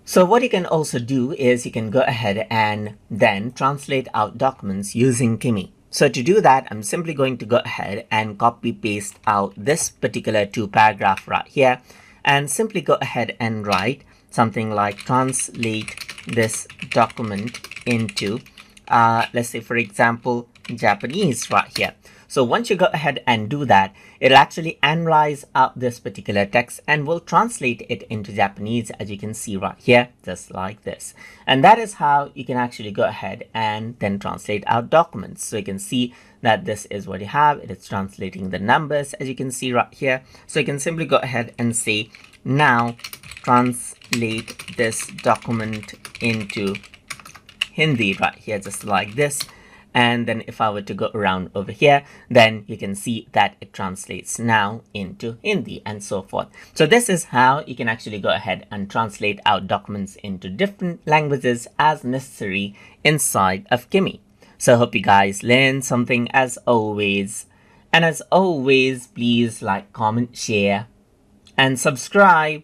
So what you can also do is you can go ahead and then translate out documents using Kimi. So to do that, I'm simply going to go ahead and copy paste out this particular 2 paragraph right here and simply go ahead and write something like translate this document into, let's say, for example, Japanese right here. So once you go ahead and do that, it'll actually analyze out this particular text and will translate it into Japanese, as you can see right here, just like this. And that is how you can actually go ahead and then translate out documents. So you can see that this is what you have. It is translating the numbers, as you can see right here. So you can simply go ahead and say, now translate this document into Hindi right here, just like this. And then if I were to go around over here, then you can see that it translates now into Hindi and so forth. So this is how you can actually go ahead and translate out documents into different languages as necessary inside of Kimi. So I hope you guys learned something as always. And as always, please like, comment, share, and subscribe.